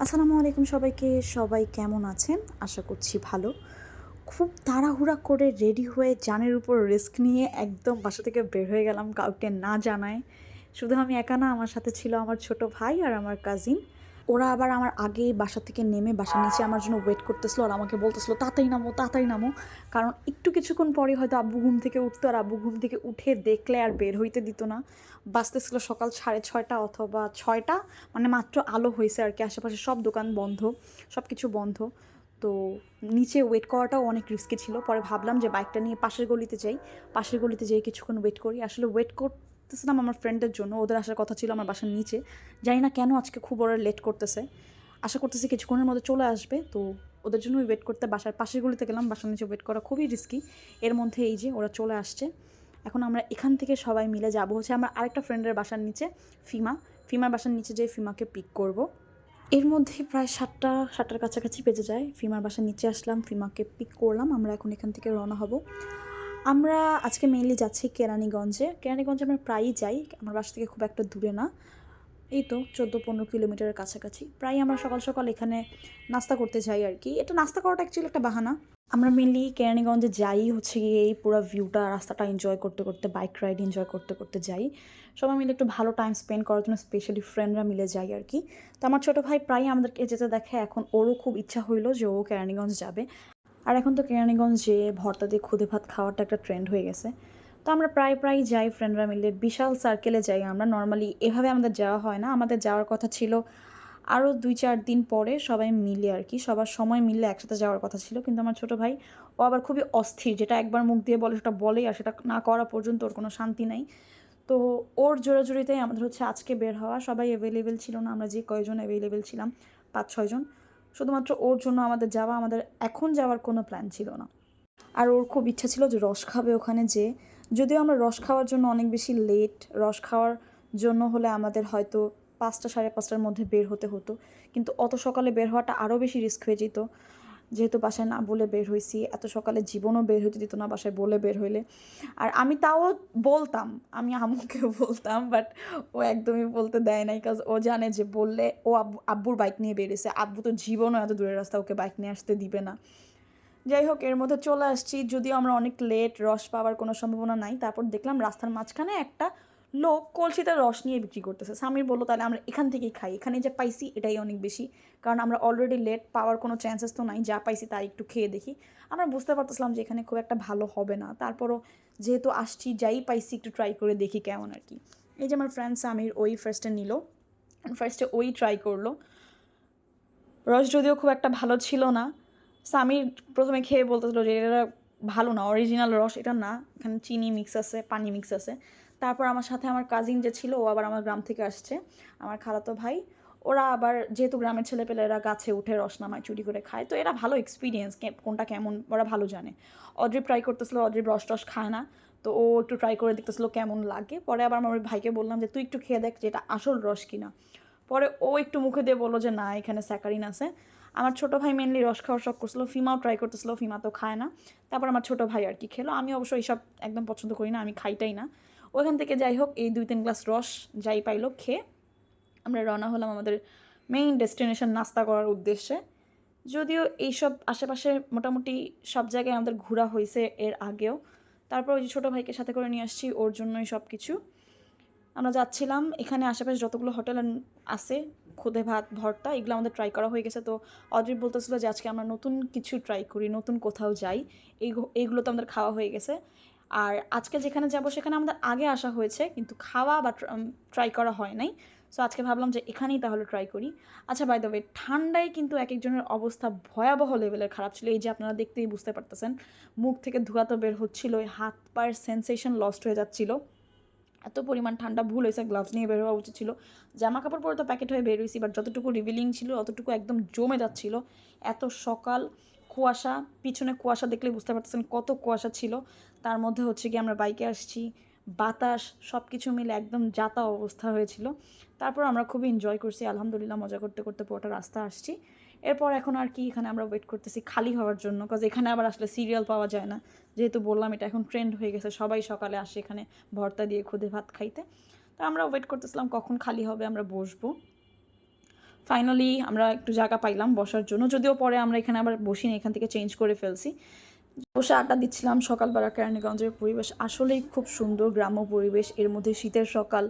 আসসালামু আলাইকুম সবাইকে। সবাই কেমন আছেন? আশা করছি ভালো। খুব তাড়াহুড়া করে রেডি হয়ে জানের উপর রিস্ক নিয়ে একদম বাসা থেকে বের হয়ে গেলাম কাউকে না জানায়। শুধু আমি একা না, আমার সাথে ছিল আমার ছোট ভাই আর আমার কাজিন। ওরা আবার আমার আগেই বাসা থেকে নেমে বাসার নিচে আমার জন্য ওয়েট করতেছিল আর আমাকে বলতেছিল, "তাড়াতাড়ি নামো, তাড়াতাড়ি নামো।" কারণ একটু কিছুক্ষণ পরেই হয়তো আব্বু ঘুম থেকে উঠতো আর আব্বু ঘুম থেকে উঠে দেখলে আর বের হইতে দিত না। বাজতেছিল সকাল 6:30 অথবা 6টা, মানে মাত্র আলো হইছে আরকি। আশেপাশে সব দোকান বন্ধ, সবকিছু বন্ধ। তো নিচে ওয়েট করাটাও অনেক রিস্কি ছিল। পরে ভাবলাম যে বাইকটা নিয়ে পাশের গলিতে যাই। পাশের গলিতে যেয়ে কিছুক্ষণ ওয়েট করি। আসলে ওয়েট করতেছিলাম আমার ফ্রেন্ডদের জন্য। ওদের আসার কথা ছিল আমার বাসার নিচে। জানি না কেন আজকে খুব ওরা লেট করতেছে। আশা করতেছি কিছুক্ষণের মধ্যে চলে আসবে। তো ওদের জন্যই ওয়েট করতে বাসার পাশের গলিতে গেলাম। বাসার নিচে ওয়েট করা খুবই রিস্কি। এর মধ্যে এই যে ওরা চলে আসছে। এখন আমরা এখান থেকে সবাই মিলে যাবো হচ্ছে আমার আরেকটা ফ্রেন্ডের বাসার নিচে, ফিমা। ফিমার বাসার নিচে যেয়ে ফিমাকে পিক করব। এর মধ্যে প্রায় ৭টার কাছাকাছি বেজে যায়। ফিমার বাসার নিচে আসলাম, ফিমাকে পিক করলাম। আমরা এখন এখান থেকে রওনা হব। আমরা আজকে মেইনলি যাচ্ছি কেরানীগঞ্জে। কেরানীগঞ্জে আমরা প্রায়ই যাই। আমার বাসা থেকে খুব একটা দূরে না। এই তো ১৪-১৫ কিলোমিটারের কাছাকাছি। প্রায়ই আমরা সকাল, সকাল এখানে নাস্তা করতে যাই আরকি। এটা নাস্তা করাটা অ্যাকচুয়ালি একটা বাহানা। আমরা মেইনলি কেরানীগঞ্জে যাই হচ্ছে গিয়ে এই পুরা ভিউটা, রাস্তাটা এনজয় করতে, করতে, বাইক রাইড এনজয় করতে, করতে যাই। সবাই মিলে একটু ভালো টাইম স্পেন্ড করার জন্য স্পেশালি ফ্রেন্ডরা মিলে যাই আরকি। তো আমার ছোট ভাই প্রায়ই আমাদেরকে যেতে দেখে। এখন ওরও খুব ইচ্ছা হইল যে ও কেরানীগঞ্জ যাবে। আর এখন তো কেরানীগঞ্জ যেয়ে ভর্তা দিয়ে খুদে ভাত খাওয়াটা একটা ট্রেন্ড হয়ে গেছে। তো আমরা প্রায়ই যাই ফ্রেন্ডরা মিলে। বিশাল সার্কেলে যাই আমরা। নরমালি এভাবে আমাদের যাওয়া হয় না। আমাদের যাওয়ার কথা ছিল আরও ২-৪ দিন পরে সবাই মিলে আরকি। সবার সময় মিললে একসাথে যাওয়ার কথা ছিল। কিন্তু আমার ছোট ভাই ও আবার খুবই অস্থির। যেটা একবার মুখ দিয়ে বলে সেটা বলেই, আর সেটা না করা পর্যন্ত ওর কোনো শান্তি নাই। তো ওর জোরাজুরিতেই আমাদের হচ্ছে আজকে বের হওয়া। সবাই এভেইলেবল ছিল না। আমরা যে কয়জন এভেইলেবল ছিলাম ৫-৬ জন। শুধুমাত্র ওর জন্য আমাদের যাওয়া। আমাদের এখন যাওয়ার কোনো প্ল্যান ছিল না। আর ওর খুব ইচ্ছা ছিল যে রস খাবে ওখানে যেয়ে। যদিও আমরা রস খাওয়ার জন্য অনেক বেশি লেট। রস খাওয়ার জন্য হলে আমাদের হয়তো ৫টা ৫:৩০টার মধ্যে বের হতে হতো। কিন্তু অত সকালে বের হওয়াটা আরও বেশি রিস্ক হয়ে যেত। যেহেতু বাসায় না বলে বের হইছি, এত সকালে জীবনও বের হইতে দিত না বাসায় বলে বের হইলে। আর আমি তাও বলতাম, আমি আম্মুকেও বলতাম, বাট ও একদমই বলতে দেয় নাই। কজ ও জানে যে বললে ও আব্বুর বাইক নিয়ে বের হইছে। আব্বু তো জীবনও এত দূরের রাস্তা ওকে বাইক নিয়ে আসতে দিবে না। যাই হোক, এর মধ্যে চলে আসছি। যদিও আমরা অনেক লেট, রস পাওয়ার কোনো সম্ভাবনা নাই। তারপর দেখলাম রাস্তার মাঝখানে একটা লোক কলসিতে রস নিয়ে বিক্রি করতেছে। সামির বলল, "তাহলে আমরা এখান থেকেই খাই। এখানে যে পাইছি এটাই অনেক বেশি। কারণ আমরা অলরেডি লেট, পাওয়ার কোনো চান্সেস তো নাই। যা পাইছি তাই একটু খেয়ে দেখি।" আমরা বুঝতে পারতেছিলাম যে এখানে খুব একটা ভালো হবে না। তারপরও যেহেতু আসছি, যাই পাইছি একটু ট্রাই করে দেখি কেমন আরকি। এই যে আমার ফ্রেন্ড সামির, ওই ফার্স্টে নিল। ফার্স্টে ওই ট্রাই করলো। রস যদিও খুব একটা ভালো ছিল না। সামির ১ম এ খেয়ে বলতেছিল যে এটা ভালো না, অরিজিনাল রস এটা না। এখানে চিনি মিক্স আছে, পানি মিক্স আছে। তারপর আমার সাথে আমার কাজিন যে ছিল, ও আবার আমার গ্রাম থেকে আসছে, আমার খালাতো ভাই। ওরা আবার যেহেতু গ্রামের ছেলেপেলেরা গাছে উঠে রস নামায়, চুরি করে খায়। তো এরা ভালো এক্সপেরিয়েন্স, কোনটা কেমন ওরা ভালো জানে। অদ্রিব ট্রাই করতেছিল, অদ্রিব রস-টস খায় না। তো ও একটু ট্রাই করে দেখতেছিল কেমন লাগে। পরে আবার আমার ভাইকে বললাম যে, "তুই একটু খেয়ে দেখ যে এটা আসল রস কিনা।" পরে ও একটু মুখে দিয়ে বলল যে, "না, এখানে স্যাকারিন আছে।" আমার ছোট ভাই মেইনলি রস খাওয়ার শখ করছিল। ফিমাও ট্রাই করতেছিল, ফিমা তো খায় না। তারপর আমার ছোট ভাই আর কি খেলো। আমি অবশ্য এইসব একদম পছন্দ করি না, আমি খাইটাই না। ওখান থেকে যাই হোক এই ২-৩ গ্লাস রস যাই পাইলো খেয়ে আমরা রওনা হলাম আমাদের মেইন ডেস্টিনেশন নাস্তা করার উদ্দেশ্যে। যদিও এইসব আশেপাশে মোটামুটি সব জায়গায় আমাদের ঘোরা হইছে এর আগেও। তারপর ওই যে ছোট ভাইকে সাথে করে নিয়ে আসছি, ওর জন্যই সবকিছু। আমরা যাচ্ছিলাম, এখানে আশেপাশে যতগুলো হোটেল আছে, খুদে ভাত, ভর্তা, এগুলো আমাদের ট্রাই করা হয়ে গেছে। তো অদ্রিব বলতেছিল যে আজকে আমরা নতুন কিছু ট্রাই করি, নতুন কোথাও যাই। এইগুলো তো আমাদের খাওয়া হয়ে গেছে। আর আজকে যেখানে যাব সেখানে আমাদের আগে আসা হয়েছে, কিন্তু খাওয়া বা ট্রাই করা হয় নাই। সো আজকে ভাবলাম যে এখানেই তাহলে ট্রাই করি। আচ্ছা, বাই দ্য ওয়ে, ঠান্ডায় কিন্তু একেকজনের অবস্থা ভয়াবহ লেভেলের খারাপ ছিল। এই যে আপনারা দেখতেই বুঝতে পারতেছেন, মুখ থেকে ধোঁয়া তো বের হচ্ছিল, হাত পায়ের সেন্সেশন লস্ট হয়ে যাচ্ছিল। এত পরিমাণ ঠান্ডা, ভুল হয়েছে, গ্লাভস নিয়ে বের হওয়া উচিত ছিল। জামা কাপড় পরে তো প্যাকেট হয়ে বের হয়েছি, বাট যতটুকু রিভিলিং ছিল অতটুকু একদম জমে যাচ্ছিল। এত সকাল, কুয়াশা, পিছনে কুয়াশা দেখলেই বুঝতে পারতেছেন কত কুয়াশা ছিল। তার মধ্যে হচ্ছে গিয়ে আমরা বাইকে আসছি, বাতাস সব কিছু মিলে একদম যাতা অবস্থা হয়েছিল। তারপর আমরা খুবই এনজয় করছি, আলহামদুলিল্লাহ, মজা করতে করতে পুরোটা রাস্তা আসছি। এরপর এখন আর কি, এখানে আমরা ওয়েট করতেছি খালি হওয়ার জন্য, কজ এখানে আবার আসলে সিরিয়াল পাওয়া যায় না। যেহেতু বললাম এটা এখন ট্রেন্ড হয়ে গেছে, সবাই সকালে আসে এখানে ভর্তা দিয়ে খুদে ভাত খাইতে। তো আমরা ওয়েট করতেছিলাম কখন খালি হবে আমরা বসবো। ফাইনালি আমরা একটু জায়গা পাইলাম বসার জন্য, যদিও পরে আমরা এখানে আবার বসিনি, এখান থেকে চেঞ্জ করে ফেলছি। বসে আড্ডা দিচ্ছিলাম। সকালবেলা কেরানীগঞ্জের পরিবেশ আসলেই খুব সুন্দর, গ্রাম্য পরিবেশ, এর মধ্যে শীতের সকাল,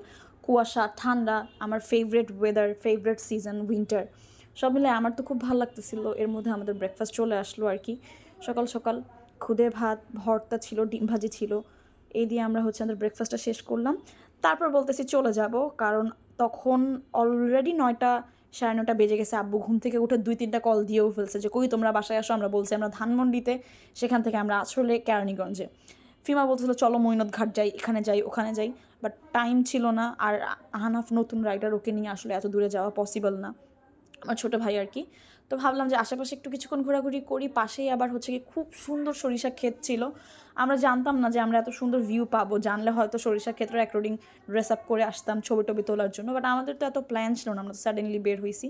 কুয়াশা, ঠান্ডা, আমার favourite weather, favourite season winter, সব মিলে আমার তো খুব ভালো লাগতেছিল। এর মধ্যে আমাদের ব্রেকফাস্ট চলে আসলো আর কি, সকাল সকাল খুদে ভাত, ভর্তা ছিল, ডিম ভাজি ছিল, এই দিয়ে আমরা আমাদের ব্রেকফাস্টটা শেষ করলাম। তারপর বলতেছি চলে যাব, কারণ তখন অলরেডি 9টা 9:30 বেজে গেছে। আব্বু ঘুম থেকে উঠে 2-3টা কল দিয়েও ফেলছে যে কই তোমরা বাসায় আসো। আমরা বলছি আমরা ধানমন্ডিতে, সেখান থেকে আমরা আসলে কেরানীগঞ্জে। ফিমা বলছিল চলো মৈনত ঘাট যাই, এখানে যাই, ওখানে যাই, বাট টাইম ছিল না। আর আহানাফ নতুন রাইডার, ওকে নিয়ে আসলে এত দূরে যাওয়া পসিবল না, আমার ছোটো ভাই আর কি। তো ভাবলাম যে আশেপাশে একটু কিছুক্ষণ ঘোরাঘুরি করি। পাশেই আবার কি খুব সুন্দর সরিষা ক্ষেত ছিল। আমরা জানতাম না যে আমরা এত সুন্দর ভিউ পাবো, জানলে হয়তো সরিষা ক্ষেত্রের অ্যাকর্ডিং ড্রেস আপ করে আসতাম ছবি টবি তোলার জন্য, বাট আমাদের তো এত প্ল্যান ছিল না, আমরা তো সাডেনলি বের হয়েছি।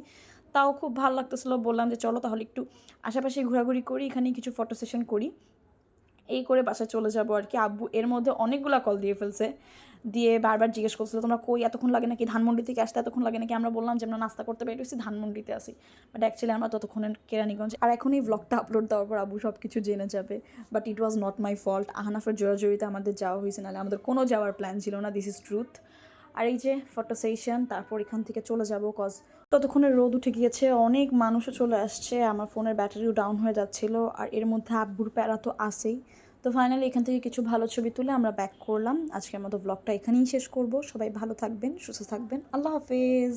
তাও খুব ভালো লাগতেছিলো, বললাম যে চলো তাহলে একটু আশেপাশে ঘোরাঘুরি করি, এখানেই কিছু ফটো সেশন করি, এই করে বাসায় চলে যাবো আর কি। আব্বু এর মধ্যে অনেকগুলা কল দিয়ে ফেলছে, দিয়ে বারবার জিজ্ঞেস করছিল তোমরা কই, এতক্ষণ লাগে নাকি, ধানমন্ডি থেকে আসতে এতক্ষণ লাগে নাকি। আমরা বললাম যে আমরা নাস্তা করতে বেরিয়েছি, ধানমন্ডিতে আসি, বাট অ্যাকচুয়ালি আমরা ততক্ষণে কেরানীগঞ্জ। আর এখন এই ব্লগটা আপলোড দেওয়ার পর আব্বু সব কিছু জেনে যাবে, but it was not my fault. আহনাফের জোরাজোরিতে আমাদের যাওয়া হয়েছে, নাহলে আমাদের কোনো যাওয়ার প্ল্যান ছিল না, দিস ইজ ট্রুথ। আর এই যে ফটো সেশন, তারপর এখান থেকে চলে যাবো, কজ ততক্ষণে রোদ উঠে গিয়েছে, অনেক মানুষও চলে আসছে, আমার ফোনের ব্যাটারিও ডাউন হয়ে যাচ্ছিলো, আর এর মধ্যে আব্বুর প্যারা তো আসেই। তো ফাইনালি এখান থেকে কিছু ভালো ছবি তুলে আমরা ব্যাক করলাম। আজকের মতো ব্লগটা এখানেই শেষ করব। সবাই ভালো থাকবেন, সুস্থ থাকবেন, আল্লাহ হাফেজ।